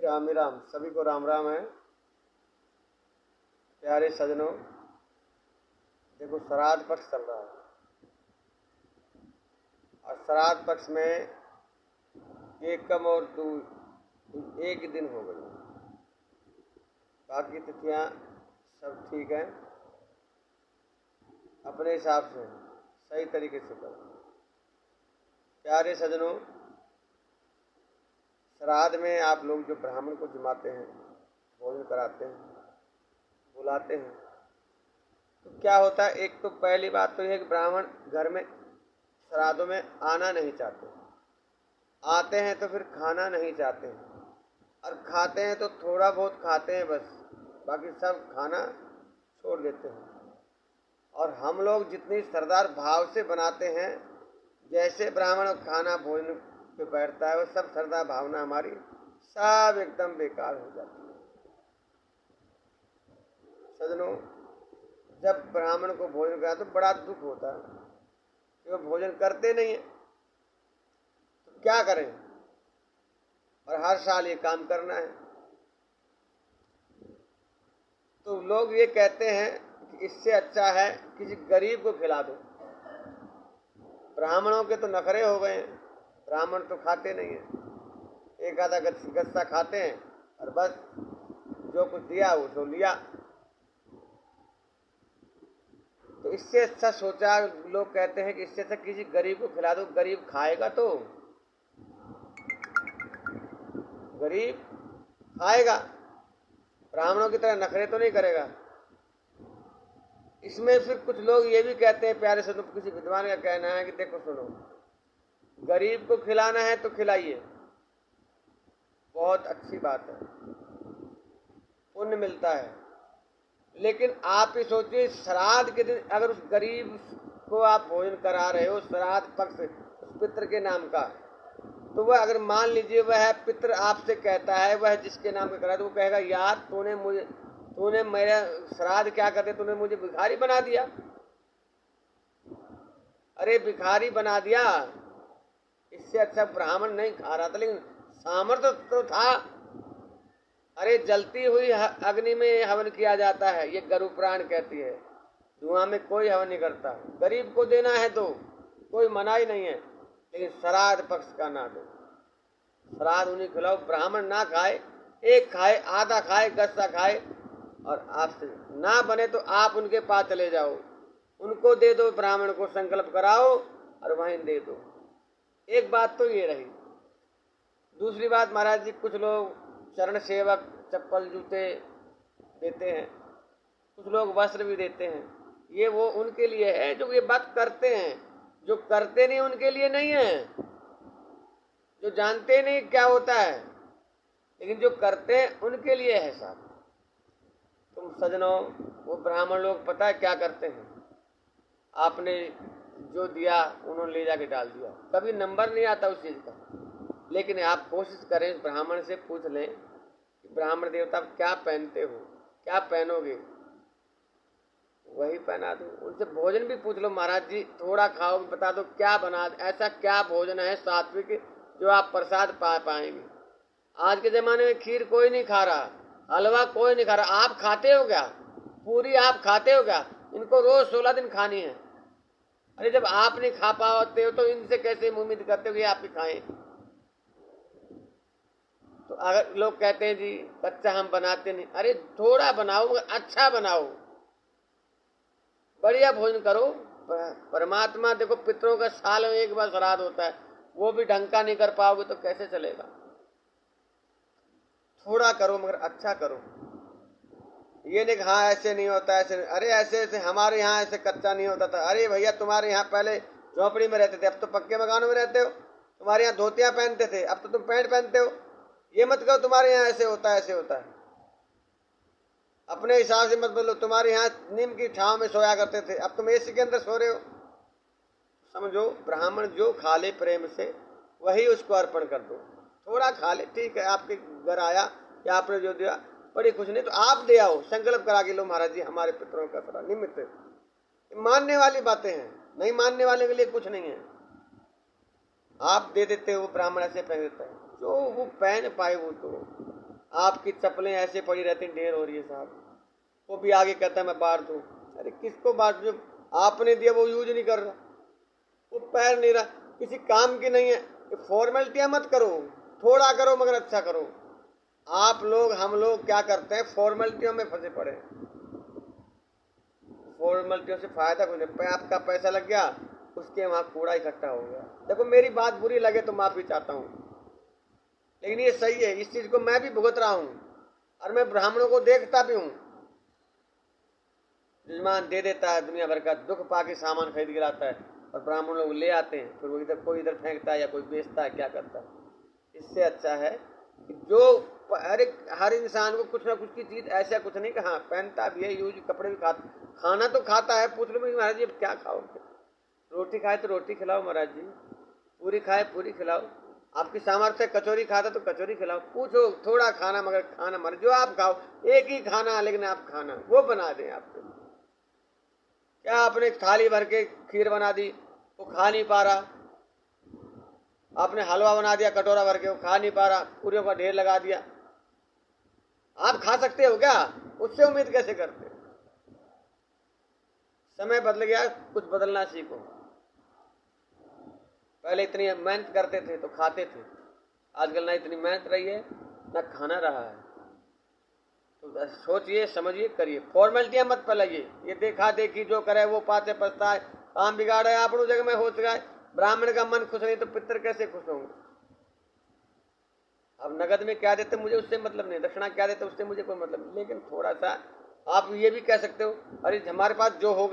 राम ही राम। सभी को राम राम है। प्यारे सजनों, देखो श्राद्ध पक्ष चल रहा है और श्राद्ध पक्ष में एकम और दो एक दिन हो गई, बाकी तिथियां सब ठीक हैं, अपने हिसाब से सही तरीके से करो। प्यारे सजनों, श्राद्ध में आप लोग जो ब्राह्मण को जिमाते हैं, भोजन कराते हैं, बुलाते हैं, तो क्या होता है? एक तो पहली बात तो यह है कि ब्राह्मण घर में श्राद्धों में आना नहीं चाहते, आते हैं तो फिर खाना नहीं चाहते हैं, और खाते हैं तो थोड़ा बहुत खाते हैं बस, बाकी सब खाना छोड़ देते हैं। और हम लोग जितनी सरदार भाव से बनाते हैं, जैसे ब्राह्मण खाना भोजन पे बैठता है, वो सब सरदार भावना हमारी सब एकदम बेकार हो जाती है। सजनों, जब ब्राह्मण को भोजन करा तो बड़ा दुख होता है कि वो भोजन करते नहीं है, तो क्या करें? और हर साल ये काम करना है, तो लोग ये कहते हैं कि इससे अच्छा है किसी गरीब को खिला दो। ब्राह्मणों के तो नखरे हो गए हैं, ब्राह्मण तो खाते नहीं है, एक आधा गस्सा खाते हैं और बस जो कुछ दिया वो तो लिया। तो इससे अच्छा सोचा, लोग कहते हैं कि इससे अच्छा किसी गरीब को खिला दो। गरीब खाएगा तो गरीब खाएगा, ब्राह्मणों की तरह नखरे तो नहीं करेगा। इसमें फिर कुछ लोग ये भी कहते हैं, प्यारे से तो किसी विद्वान का कहना है कि देखो सुनो, गरीब को खिलाना है तो खिलाइए, बहुत अच्छी बात है, पुण्य मिलता है, लेकिन आप ही सोचिए श्राद्ध के दिन अगर उस गरीब को आप भोजन करा रहे हो, श्राद्ध पक्ष उस पितृ के नाम का, तो वह अगर मान लीजिए वह पितृ आपसे कहता है, वह जिसके नाम का करा, तो वो कहेगा यार तूने मेरा श्राद्ध क्या करते, तूने मुझे भिखारी बना दिया। अरे भिखारी बना दिया, इससे अच्छा ब्राह्मण नहीं खा रहा था, लेकिन सामर्थ्य तो था। अरे जलती हुई अग्नि में हवन किया जाता है, ये गरु पुराण कहती है, धुआं में कोई हवन नहीं करता। गरीब को देना है तो कोई मनाही नहीं है, लेकिन श्राद्ध पक्ष का ना दो, श्राद्ध उन्हें खिलाओ। ब्राह्मण ना खाए, एक खाए, आधा खाए, गस्सा खाए, और आपसे ना बने तो आप उनके पास चले जाओ, उनको दे दो, ब्राह्मण को संकल्प कराओ और वहीं दे दो। एक बात तो ये रही। दूसरी बात, महाराज जी कुछ लोग चरण सेवक चप्पल जूते देते हैं, कुछ लोग वस्त्र भी देते हैं, ये वो उनके लिए है जो ये बात करते हैं। जो करते नहीं उनके लिए नहीं है, जो जानते नहीं क्या होता है, लेकिन जो करते हैं उनके लिए है साहब। तुम सजनों, वो ब्राह्मण लोग पता है क्या करते हैं? आपने जो दिया उन्होंने ले जाके डाल दिया, कभी नंबर नहीं आता उस चीज का। लेकिन आप कोशिश करें, ब्राह्मण से पूछ लें कि ब्राह्मण देवता क्या पहनते हो, क्या पहनोगे, वही पहना दो। उनसे भोजन भी पूछ लो, महाराज जी थोड़ा खाओ, बता दो क्या बना, ऐसा क्या भोजन है सात्विक जो आप प्रसाद पा पाएंगे। आज के जमाने में खीर कोई नहीं खा रहा, हलवा कोई नहीं खा रहा, आप खाते हो क्या? पूरी आप खाते हो क्या? इनको रोज 16 दिन खानी है। अरे जब आप नहीं खा पाते हो तो इनसे कैसे उम्मीद करते हो कि आप ही खाएं? तो अगर लोग कहते हैं जी कच्चा हम बनाते नहीं, अरे थोड़ा बनाओ, अच्छा बनाओ, बढ़िया भोजन करो। परमात्मा देखो, पितरों का साल में एक बार श्राद्ध होता है, वो भी ढंग का नहीं कर पाओगे तो कैसे चलेगा? थोड़ा करो मगर अच्छा करो। ये नहीं हाँ ऐसे नहीं होता, ऐसे नहीं। अरे ऐसे ऐसे हमारे यहाँ ऐसे कच्चा नहीं होता था। अरे भैया तुम्हारे यहाँ पहले झोपड़ी में रहते थे, अब तो पक्के मकानों में रहते हो। तुम्हारे यहाँ धोतियां पहनते थे, अब तो तुम पैंट पहनते हो। ये मत कहो तुम्हारे यहाँ ऐसे होता है, ऐसे होता है। अपने हिसाब से मत बोलो। तुम्हारे यहाँ नीम की छांव में सोया करते थे, अब तुम एसी के अंदर सो रहे हो। समझो, ब्राह्मण जो खा ले प्रेम से वही उसको अर्पण कर दो। थोड़ा खा ले, ठीक है, आपके घर आया या आपने जो दिया बड़ी कुछ नहीं तो आप दे आओ, संकल्प करा के लो महाराज जी हमारे पितरों का थोड़ा निमित्त। मानने वाली बातें हैं, नहीं मानने वाले के लिए कुछ नहीं है। आप दे देते हो, ब्राह्मण ऐसे पहन देता है, जो वो पहन पाए वो तो आपकी चप्पलें ऐसे पड़ी रहती, ढेर हो रही है साहब। वो भी आगे कहता है मैं बांट दूं। अरे किसको बांट, जो आपने दिया वो यूज नहीं कर रहा, वो पैर नहीं रहा, किसी काम की नहीं है। फॉर्मेलिटियां मत करो, थोड़ा करो मगर अच्छा करो। आप लोग हम लोग क्या करते हैं, फॉर्मेलिटियों में फंसे पड़े। फॉर्मेलिटियों से फायदा कुछ नहीं। आपका पैसा लग गया, उसके वहां कूड़ा इकट्ठा हो गया। देखो मेरी बात बुरी लगे तो माफी चाहता हूँ, लेकिन ये सही है। इस चीज को मैं भी भुगत रहा हूँ और मैं ब्राह्मणों को देखता भी हूँ। यजमान दे देता है दुनिया भर का, दुख पाके सामान खरीद के लाता है और ब्राह्मण लोग ले आते हैं, फिर वो इधर कोई इधर फेंकता है या कोई बेचता है, क्या करता है। इससे अच्छा है कि जो हर इंसान को कुछ ना कुछ की चीज ऐसा कुछ नहीं कहा, पहनता भी है, यूज कपड़े भी खाता, खाना तो खाता है। पूछ लो महाराज जी अब क्या खाओगे, रोटी खाए तो रोटी खिलाओ महाराज जी, पूरी खाए पूरी खिलाओ, आपकी सामर्थ्य कचौरी खाता तो कचौरी खिलाओ। पूछो थोड़ा खाना मगर खाना मर जो आप खाओ, एक ही खाना लेकिन आप खाना वो बना दें आपको। क्या आपने थाली भर के खीर बना दी, वो खा नहीं पा रहा। आपने हलवा बना दिया कटोरा भर के, वो खा नहीं पा रहा, पूरियों का ढेर लगा दिया। आप खा सकते हो क्या, उससे उम्मीद कैसे करते। समय बदल गया, कुछ बदलना सीखो। पहले इतनी मेहनत करते थे तो खाते थे, आजकल ना इतनी मेहनत रही है ना खाना रहा है। तो सोचिए समझिए करिए, फॉर्मेलिटियां मत फैलाइए। ये देखा देखी जो करे वो पाते पछताए, काम बिगाड़े अपनों जगह में हो सका। ब्राह्मण का मन खुश नहीं तो पितर कैसे खुश होंगे। अब नगद में क्या देते मुझे उससे मतलब नहीं, दक्षिणा क्या देते उससे मुझे कोई मतलब नहीं, लेकिन थोड़ा सा आप ये भी कह सकते हो अरे हमारे पास जो हो